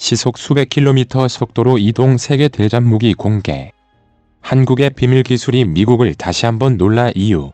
시속 수백 킬로미터 속도로 이동 세계 대잠 무기 공개. 한국의 비밀 기술이 미국을 다시 한번 놀라 이유.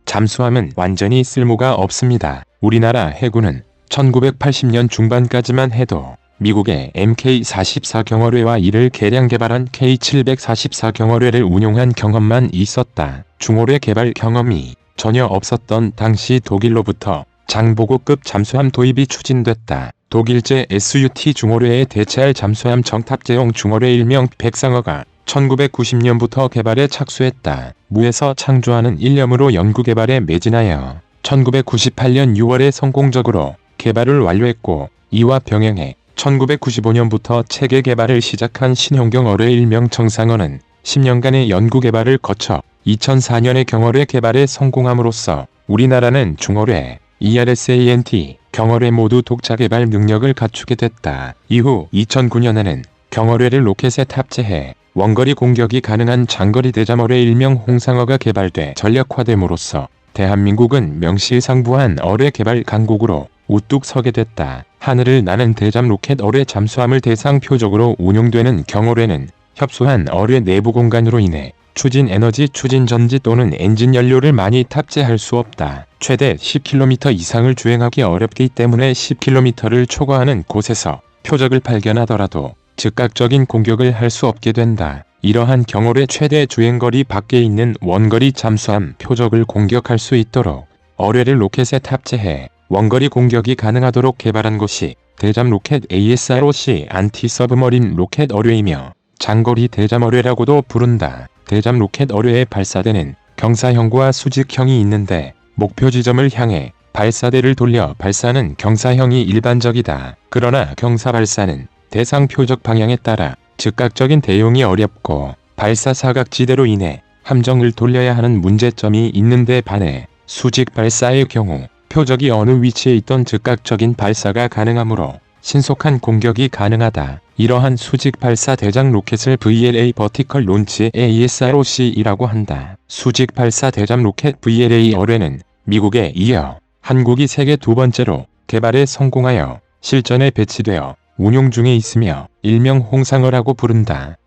잠수함은 완전히 쓸모가 없습니다. 우리나라 해군은 1980년 중반까지만 해도 미국의 MK-44 경어뢰와 이를 개량 개발한 K-744 경어뢰를 운용한 경험만 있었다. 중어뢰 개발 경험이 전혀 없었던 당시 독일로부터 장보고급 잠수함 도입이 추진됐다. 독일제 SUT 중어뢰에 대체할 잠수함 정탑재용 중어뢰 일명 백상어가 1990년부터 개발에 착수했다. 무에서 창조하는 일념으로 연구개발에 매진하여 1998년 6월에 성공적으로 개발을 완료했고, 이와 병행해 1995년부터 체계 개발을 시작한 신형경 어뢰 일명 정상어는 10년간의 연구개발을 거쳐 2004년에 경어뢰 개발에 성공함으로써 우리나라는 중어뢰, ERSANT, 경어뢰 모두 독자 개발 능력을 갖추게 됐다. 이후 2009년에는 경어뢰를 로켓에 탑재해 원거리 공격이 가능한 장거리 대잠어뢰 일명 홍상어가 개발돼 전략화됨으로써 대한민국은 명실상부한 어뢰 개발 강국으로 우뚝 서게 됐다. 하늘을 나는 대잠 로켓 어뢰 잠수함을 대상 표적으로 운용되는 경어뢰는 협소한 어뢰 내부 공간으로 인해 추진 에너지, 추진 전지 또는 엔진 연료를 많이 탑재할 수 없다. 최대 10km 이상을 주행하기 어렵기 때문에 10km를 초과하는 곳에서 표적을 발견하더라도 즉각적인 공격을 할 수 없게 된다. 이러한 경어뢰 최대 주행거리 밖에 있는 원거리 잠수함 표적을 공격할 수 있도록 어뢰를 로켓에 탑재해 원거리 공격이 가능하도록 개발한 것이 대잠 로켓 ASROC 안티-서브머린 로켓 어뢰이며 장거리 대잠 어뢰라고도 부른다. 대잠 로켓 어뢰에 발사대는 경사형과 수직형이 있는데 목표 지점을 향해 발사대를 돌려 발사는 경사형이 일반적이다. 그러나 경사 발사는 대상 표적 방향에 따라 즉각적인 대용이 어렵고 발사 사각지대로 인해 함정을 돌려야 하는 문제점이 있는데 반해 수직 발사의 경우 표적이 어느 위치에 있던 즉각적인 발사가 가능하므로 신속한 공격이 가능하다. 이러한 수직 발사 대장 로켓을 VLA 버티컬 론치 ASROC이라고 한다. 수직 발사 대잠 로켓 VLA 어뢰는 미국에 이어 한국이 세계 두 번째로 개발에 성공하여 실전에 배치되어 운용 중에 있으며 일명 홍상어라고 부른다.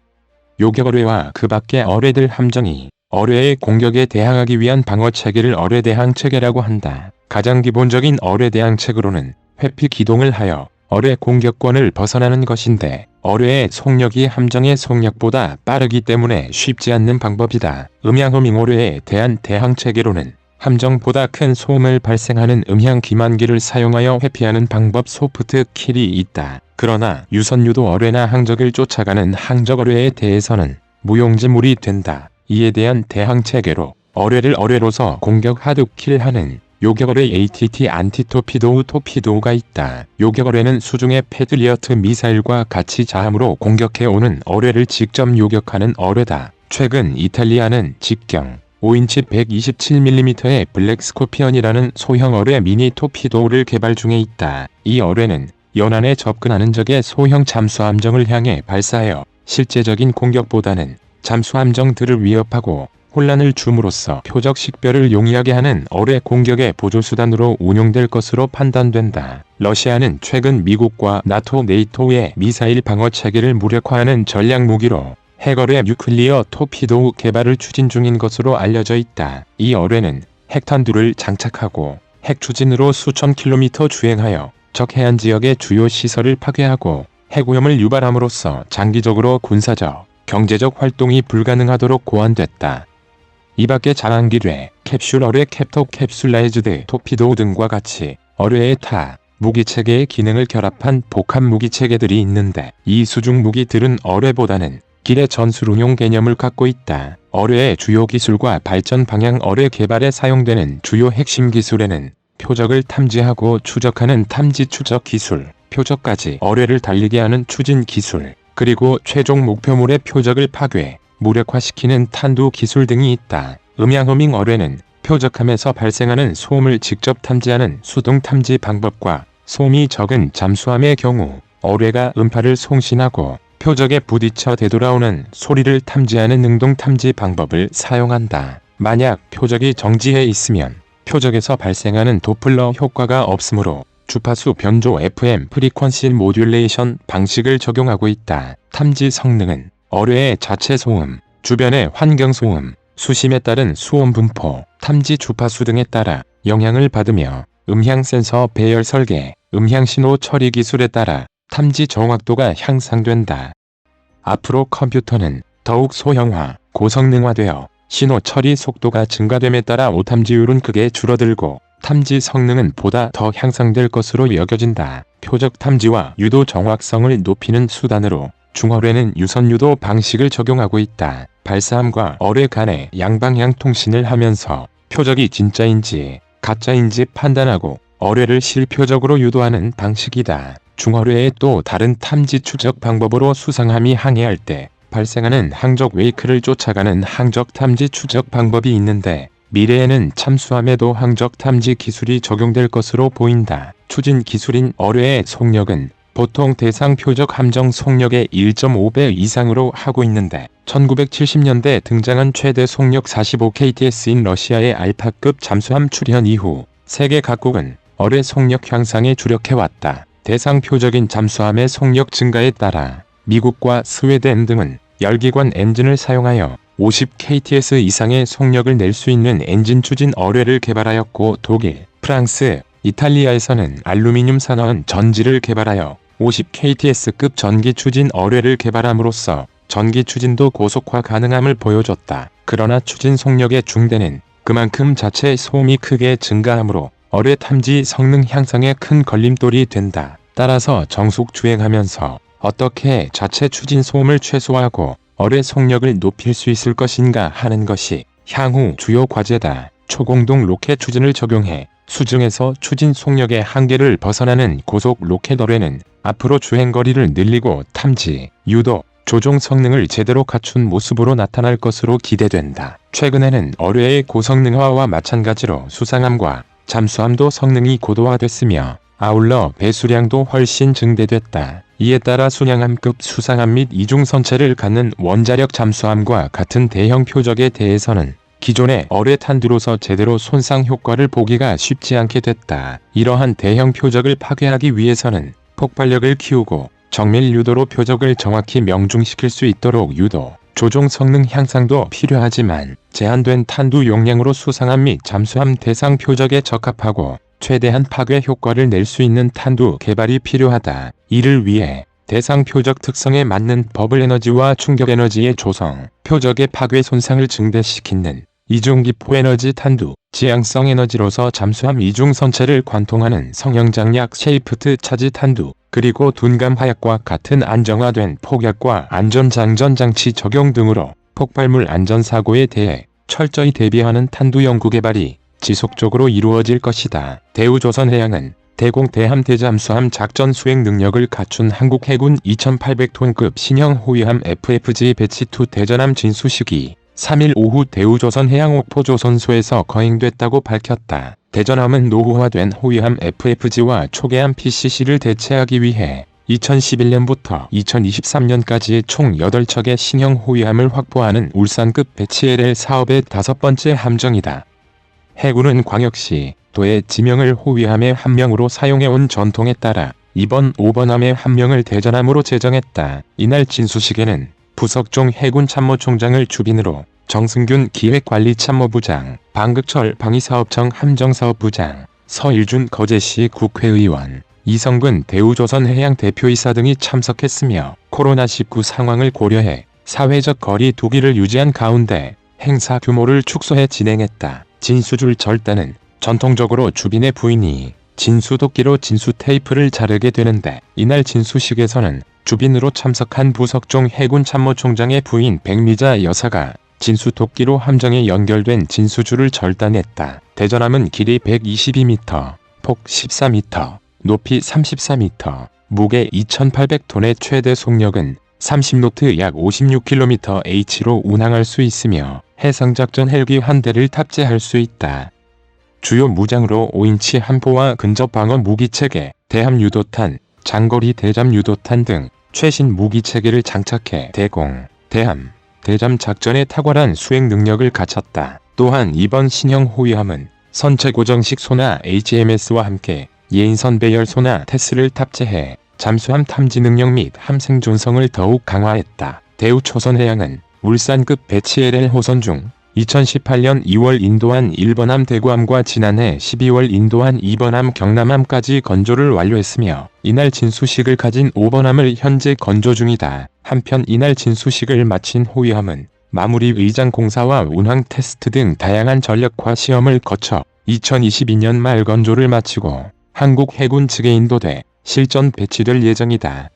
요격어뢰와 그 밖의 어뢰들 함정이 어뢰의 공격에 대항하기 위한 방어체계를 어뢰대항체계라고 한다. 가장 기본적인 어뢰대항체계로는 회피 기동을 하여 어뢰 공격권을 벗어나는 것인데 어뢰의 속력이 함정의 속력보다 빠르기 때문에 쉽지 않는 방법이다. 음향허밍 어뢰에 대한 대항체계로는 함정보다 큰 소음을 발생하는 음향 기만기를 사용하여 회피하는 방법 소프트 킬이 있다. 그러나 유선유도 어뢰나 항적을 쫓아가는 항적 어뢰에 대해서는 무용지물이 된다. 이에 대한 대항체계로 어뢰를 어뢰로서 공격 하드킬하는 요격어뢰 ATT 안티토피도우 토피도우가 있다. 요격어뢰는 수중의 패트리어트 미사일과 같이 자함으로 공격해오는 어뢰를 직접 요격하는 어뢰다. 최근 이탈리아는 직경 5인치 127mm의 블랙 스코피언이라는 소형 어뢰 미니 토피도우를 개발 중에 있다. 이 어뢰는 연안에 접근하는 적의 소형 잠수함정을 향해 발사하여 실제적인 공격보다는 잠수함정들을 위협하고 혼란을 줌으로써 표적 식별을 용이하게 하는 어뢰 공격의 보조수단으로 운용될 것으로 판단된다. 러시아는 최근 미국과 나토 네이토의 미사일 방어체계를 무력화하는 전략무기로 핵어뢰 뉴클리어 토피도우 개발을 추진 중인 것으로 알려져 있다. 이 어뢰는 핵탄두를 장착하고 핵추진으로 수천 킬로미터 주행하여 적 해안 지역의 주요 시설을 파괴하고 핵오염을 유발함으로써 장기적으로 군사적, 경제적 활동이 불가능하도록 고안됐다. 이밖에 자랑기뢰, 캡슐 어뢰 캡토 캡슐라이즈드 토피도우 등과 같이 어뢰의 타, 무기체계의 기능을 결합한 복합 무기체계들이 있는데 이 수중 무기들은 어뢰보다는 길의 전술운용 개념을 갖고 있다. 어뢰의 주요 기술과 발전 방향 어뢰 개발에 사용되는 주요 핵심 기술에는 표적을 탐지하고 추적하는 탐지 추적 기술, 표적까지 어뢰를 달리게 하는 추진 기술, 그리고 최종 목표물의 표적을 파괴, 무력화시키는 탄두 기술 등이 있다. 음향허밍 어뢰는 표적함에서 발생하는 소음을 직접 탐지하는 수동 탐지 방법과 소음이 적은 잠수함의 경우 어뢰가 음파를 송신하고 표적에 부딪혀 되돌아오는 소리를 탐지하는 능동 탐지 방법을 사용한다. 만약 표적이 정지해 있으면 표적에서 발생하는 도플러 효과가 없으므로 주파수 변조 FM 프리퀀시 모듈레이션 방식을 적용하고 있다. 탐지 성능은 어뢰의 자체 소음, 주변의 환경 소음, 수심에 따른 수온 분포, 탐지 주파수 등에 따라 영향을 받으며 음향 센서 배열 설계, 음향 신호 처리 기술에 따라 탐지 정확도가 향상된다. 앞으로 컴퓨터는 더욱 소형화, 고성능화되어 신호 처리 속도가 증가됨에 따라 오탐지율은 크게 줄어들고 탐지 성능은 보다 더 향상될 것으로 여겨진다. 표적 탐지와 유도 정확성을 높이는 수단으로 중어뢰는 유선 유도 방식을 적용하고 있다. 발사함과 어뢰 간의 양방향 통신을 하면서 표적이 진짜인지 가짜인지 판단하고 어뢰를 실표적으로 유도하는 방식이다. 중어뢰의 또 다른 탐지 추적 방법으로 수상함이 항해할 때 발생하는 항적 웨이크를 쫓아가는 항적 탐지 추적 방법이 있는데 미래에는 잠수함에도 항적 탐지 기술이 적용될 것으로 보인다. 추진 기술인 어뢰의 속력은 보통 대상 표적 함정 속력의 1.5배 이상으로 하고 있는데 1970년대 등장한 최대 속력 45kts인 러시아의 알파급 잠수함 출현 이후 세계 각국은 어뢰 속력 향상에 주력해왔다. 대상 표적인 잠수함의 속력 증가에 따라 미국과 스웨덴 등은 열기관 엔진을 사용하여 50kts 이상의 속력을 낼 수 있는 엔진 추진 어뢰를 개발하였고 독일, 프랑스, 이탈리아에서는 알루미늄 산화은 전지를 개발하여 50kts급 전기 추진 어뢰를 개발함으로써 전기 추진도 고속화 가능함을 보여줬다. 그러나 추진 속력의 중대는 그만큼 자체 소음이 크게 증가하므로 어뢰 탐지 성능 향상에 큰 걸림돌이 된다. 따라서 정속 주행하면서 어떻게 자체 추진 소음을 최소화하고 어뢰 속력을 높일 수 있을 것인가 하는 것이 향후 주요 과제다. 초공동 로켓 추진을 적용해 수중에서 추진 속력의 한계를 벗어나는 고속 로켓 어뢰는 앞으로 주행거리를 늘리고 탐지, 유도, 조종 성능을 제대로 갖춘 모습으로 나타날 것으로 기대된다. 최근에는 어뢰의 고성능화와 마찬가지로 수상함과 잠수함도 성능이 고도화됐으며 아울러 배수량도 훨씬 증대됐다. 이에 따라 순양함급 수상함 및 이중선체를 갖는 원자력 잠수함과 같은 대형 표적에 대해서는 기존의 어뢰 탄두로서 제대로 손상 효과를 보기가 쉽지 않게 됐다. 이러한 대형 표적을 파괴하기 위해서는 폭발력을 키우고 정밀 유도로 표적을 정확히 명중시킬 수 있도록 유도, 조종 성능 향상도 필요하지만 제한된 탄두 용량으로 수상함 및 잠수함 대상 표적에 적합하고 최대한 파괴 효과를 낼 수 있는 탄두 개발이 필요하다. 이를 위해 대상 표적 특성에 맞는 버블 에너지와 충격 에너지의 조성, 표적의 파괴 손상을 증대시키는 이중기포 에너지 탄두, 지향성 에너지로서 잠수함 이중선체를 관통하는 성형장약 쉐이프트 차지 탄두, 그리고 둔감 화약과 같은 안정화된 폭약과 안전장전 장치 적용 등으로 폭발물 안전사고에 대해 철저히 대비하는 탄두 연구 개발이 지속적으로 이루어질 것이다. 대우조선해양은 대공 대함 대잠수함 작전 수행 능력을 갖춘 한국 해군 2800톤급 신형 호위함 FFG 배치2 대전함 진수식이 3일 오후 대우조선해양 옥포조선소에서 거행됐다고 밝혔다. 대전함은 노후화된 호위함 FFG와 초계함 PCC를 대체하기 위해 2011년부터 2023년까지 총 8척의 신형 호위함을 확보하는 울산급 배치 LL 사업의 5번째 함정이다. 해군은 광역시, 도의 지명을 호위함의 한 명으로 사용해온 전통에 따라 이번 5번함의 한 명을 대전함으로 제정했다. 이날 진수식에는 부석종 해군참모총장을 주빈으로 정승균 기획관리참모부장, 방극철 방위사업청 함정사업부장, 서일준 거제시 국회의원, 이성근 대우조선해양 대표이사 등이 참석했으며 코로나19 상황을 고려해 사회적 거리 두기를 유지한 가운데 행사 규모를 축소해 진행했다. 진수줄 절단은 전통적으로 주빈의 부인이 진수도끼로 진수 테이프를 자르게 되는데 이날 진수식에서는 주빈으로 참석한 부석종 해군참모총장의 부인 백미자 여사가 진수도끼로 함정에 연결된 진수줄을 절단했다. 대전함은 길이 122m, 폭 14m, 높이 34m, 무게 2800톤의 최대 속력은 30노트 약 56km/h로 운항할 수 있으며 해상작전 헬기 한 대를 탑재할 수 있다. 주요 무장으로 5인치 함포와 근접 방어 무기체계, 대함 유도탄, 장거리 대잠 유도탄 등 최신 무기체계를 장착해 대공, 대함, 대잠 작전에 탁월한 수행 능력을 갖췄다. 또한 이번 신형 호위함은 선체 고정식 소나 HMS와 함께 예인선 배열 소나 테스를 탑재해 잠수함 탐지 능력 및 함 생존성을 더욱 강화했다. 대우조선해양은 울산급 배치 LL 호선 중 2018년 2월 인도한 1번함 대구함과 지난해 12월 인도한 2번함 경남함까지 건조를 완료했으며 이날 진수식을 가진 5번함을 현재 건조 중이다. 한편 이날 진수식을 마친 호위함은 마무리 의장 공사와 운항 테스트 등 다양한 전력화 시험을 거쳐 2022년 말 건조를 마치고 한국 해군 측에 인도돼 실전 배치될 예정이다.